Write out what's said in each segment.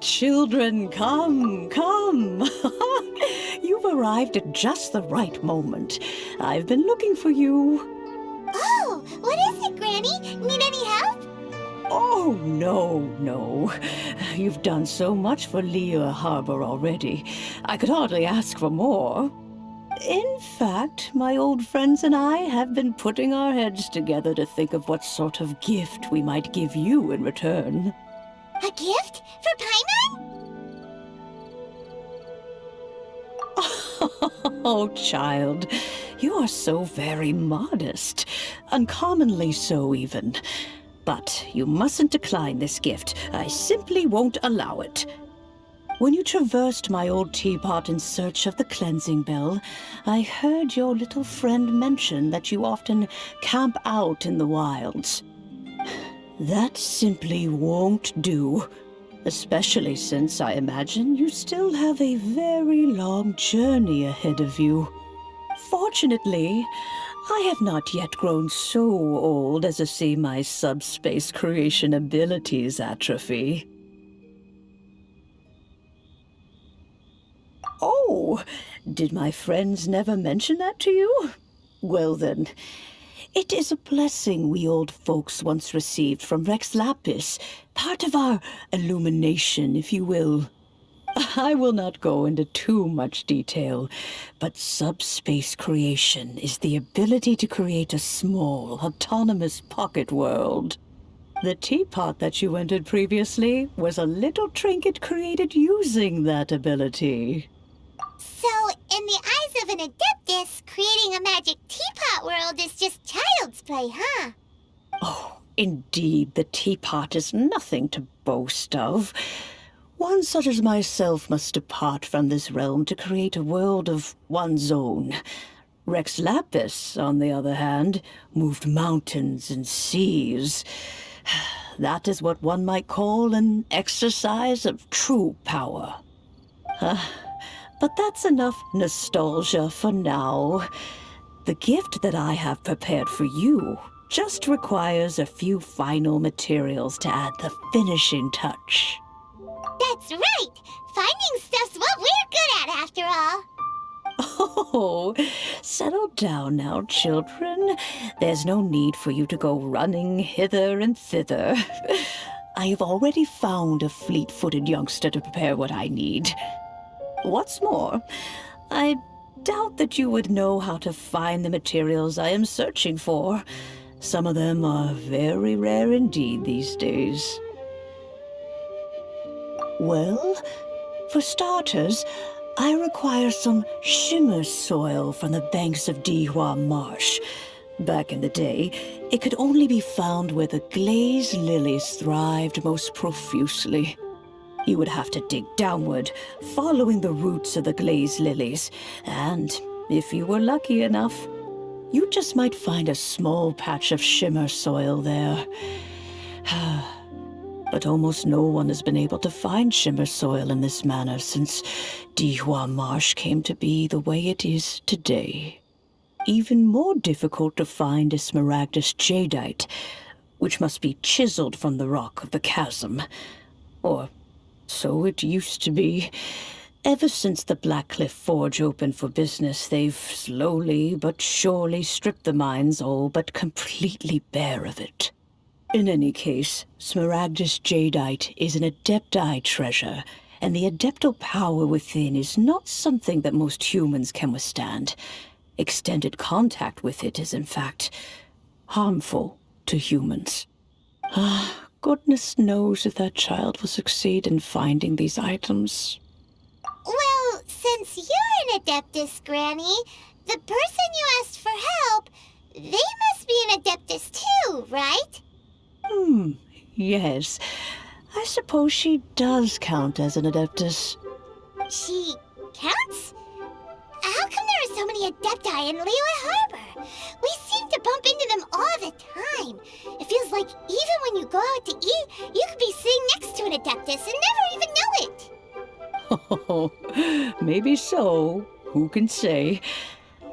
children, come, come. You've arrived at just the right moment. I've been looking for you. Oh, what is it, Granny? Need any help? Oh, no. You've done so much for Laywer Harbor already. I could hardly ask for more. In fact, my old friends and I have been putting our heads together to think of what sort of gift we might give you in return. A gift? For Paimon? Oh, child, you are so very modest. Uncommonly so, even. But you mustn't decline this gift. I simply won't allow it. When you traversed my old teapot in search of the cleansing bell, I heard your little friend mention that you often camp out in the wilds. That simply won't do. Especially since I imagine you still have a very long journey ahead of you. Fortunately, I have not yet grown so old as to see my subspace creation abilities atrophy. Oh, did my friends never mention that to you? Well then, it is a blessing we old folks once received from Rex Lapis, part of our illumination, if you will. I will not go into too much detail, but subspace creation is the ability to create a small, autonomous pocket world. The teapot that you entered previously was a little trinket created using that ability. So, in the eyes of an adeptus, creating a magic teapot world is just child's play, huh? Oh, indeed, the teapot is nothing to boast of. One such as myself must depart from this realm to create a world of one's own. Rex Lapis, on the other hand, moved mountains and seas. That is what one might call an exercise of true power. But that's enough nostalgia for now. The gift that I have prepared for you just requires a few final materials to add the finishing touch. That's right! Finding stuff's what we're good at, after all. Oh, settle down now, children. There's no need for you to go running hither and thither. I have already found a fleet-footed youngster to prepare what I need. What's more, I doubt that you would know how to find the materials I am searching for. Some of them are very rare indeed these days. Well, for starters, I require some shimmer soil from the banks of Dihua Marsh. Back in the day, it could only be found where the glazed lilies thrived most profusely. You would have to dig downward, following the roots of the glazed lilies, and if you were lucky enough, you just might find a small patch of shimmer soil there. But almost no one has been able to find shimmer soil in this manner since Dihua Marsh came to be the way it is today. Even more difficult to find is smaragdus jadeite, which must be chiseled from the rock of the chasm. Or so it used to be. Ever since the Blackcliff Forge opened for business, they've slowly but surely stripped the mines all but completely bare of it. In any case, smaragdus jadeite is an adepti treasure, and the adeptal power within is not something that most humans can withstand. Extended contact with it is, in fact, harmful to humans. Goodness knows if that child will succeed in finding these items. Well, since you're an adeptus, Granny, the person you asked for help, they must be an adeptus too, right? Yes. I suppose she does count as an adeptus. She counts? How come there are so many adepti in Laywer Harbor? We seem to bump into them all the time. It feels like even when you go out to eat, you could be sitting next to an adeptus and never even know it. Oh, maybe so. Who can say?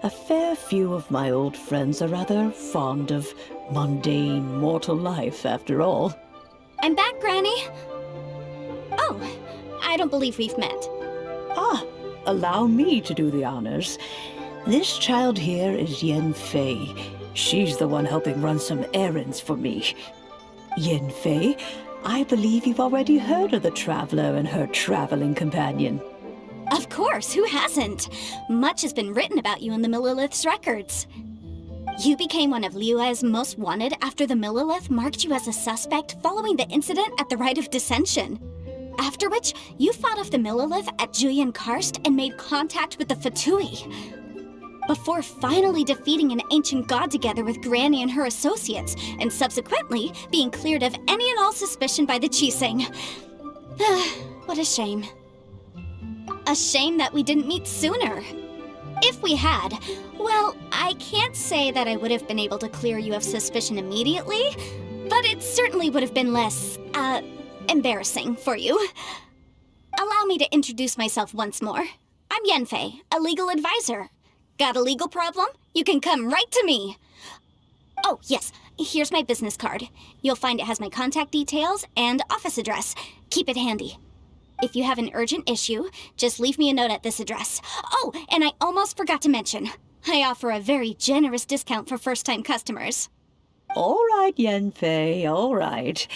A fair few of my old friends are rather fond of mundane mortal life, after all. I'm back, Granny. Oh, I don't believe we've met. Ah, allow me to do the honors. This child here is Yanfei. She's the one helping run some errands for me. Yanfei, I believe you've already heard of the Traveler and her traveling companion. Of course, who hasn't? Much has been written about you in the Millilith's records. You became one of Liyue's most wanted after the Millilith marked you as a suspect following the incident at the Rite of Dissension. After which, you fought off the Millilith at Julian Karst and made contact with the Fatui. Before finally defeating an ancient god together with Granny and her associates, and subsequently being cleared of any and all suspicion by the Chiseng. What a shame. A shame that we didn't meet sooner. If we had, well, I can't say that I would have been able to clear you of suspicion immediately, but it certainly would have been less, embarrassing for you. Allow me to introduce myself once more. I'm Yanfei, a legal advisor. Got a legal problem? You can come right to me. Oh, yes, here's my business card. You'll find it has my contact details and office address. Keep it handy. If you have an urgent issue, just leave me a note at this address. Oh, and I almost forgot to mention, I offer a very generous discount for first-time customers. All right, Yanfei, all right.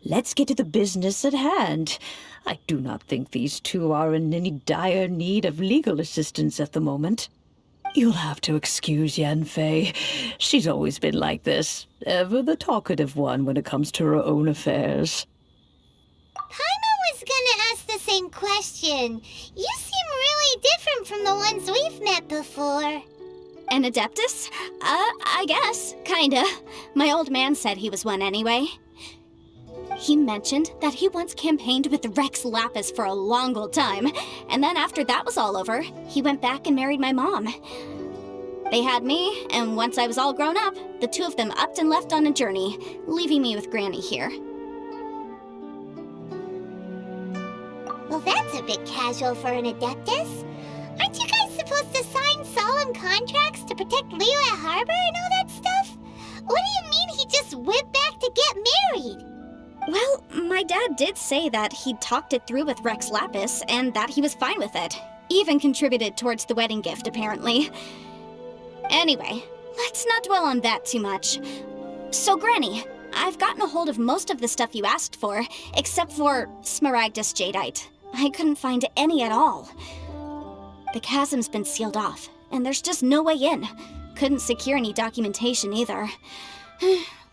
Let's get to the business at hand. I do not think these two are in any dire need of legal assistance at the moment. You'll have to excuse Yanfei. She's always been like this, ever the talkative one when it comes to her own affairs. Paimon was gonna ask the same question. You seem really different from the ones we've met before. An Adeptus? I guess, kinda. My old man said he was one anyway. He mentioned that he once campaigned with Rex Lapis for a long old time, and then after that was all over, he went back and married my mom. They had me, and once I was all grown up, the two of them upped and left on a journey, leaving me with Granny here. Well, that's a bit casual for an Adeptus. Aren't you guys supposed to sign solemn contracts to protect Liyue Harbor and all that stuff? What do you mean he just went back to get married? Well, my dad did say that he'd talked it through with Rex Lapis and that he was fine with it. Even contributed towards the wedding gift, apparently. Anyway, let's not dwell on that too much. So, Granny, I've gotten a hold of most of the stuff you asked for, except for Smaragdus Jadeite. I couldn't find any at all. The chasm's been sealed off, and there's just no way in. Couldn't secure any documentation either.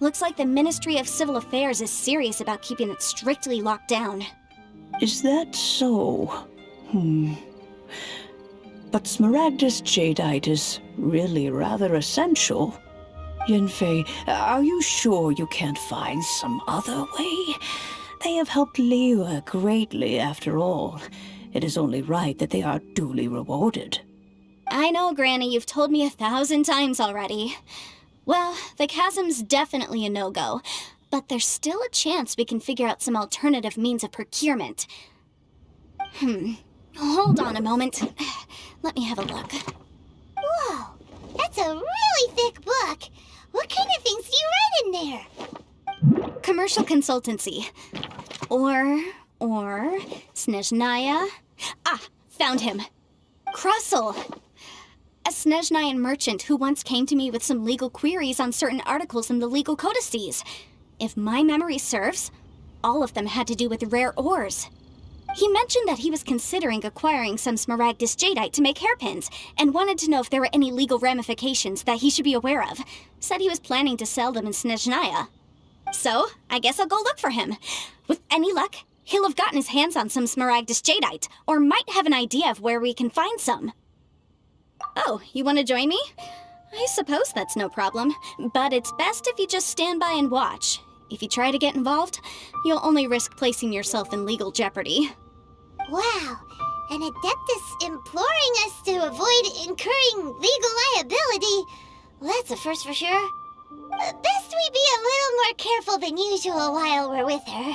Looks like the Ministry of Civil Affairs is serious about keeping it strictly locked down. Is that so? But Smaragdus Jadeite is really rather essential. Yanfei, are you sure you can't find some other way? They have helped Laywer greatly, after all. It is only right that they are duly rewarded. I know, Granny, you've told me 1,000 times already. Well, the chasm's definitely a no-go, but there's still a chance we can figure out some alternative means of procurement. Hold on a moment. Let me have a look. Whoa, that's a really thick book. What kind of things do you write in there? Commercial consultancy. Or Snezhnaya. Ah, found him. Krusel. A Snezhnayan merchant who once came to me with some legal queries on certain articles in the legal codices. If my memory serves, all of them had to do with rare ores. He mentioned that he was considering acquiring some Smaragdus Jadeite to make hairpins, and wanted to know if there were any legal ramifications that he should be aware of. Said he was planning to sell them in Snezhnaya. So, I guess I'll go look for him. With any luck, he'll have gotten his hands on some Smaragdus Jadeite, or might have an idea of where we can find some. Oh, you want to join me? I suppose that's no problem, but it's best if you just stand by and watch. If you try to get involved, you'll only risk placing yourself in legal jeopardy. Wow, an Adeptus imploring us to avoid incurring legal liability. Well, that's a first for sure. Best we be a little more careful than usual while we're with her.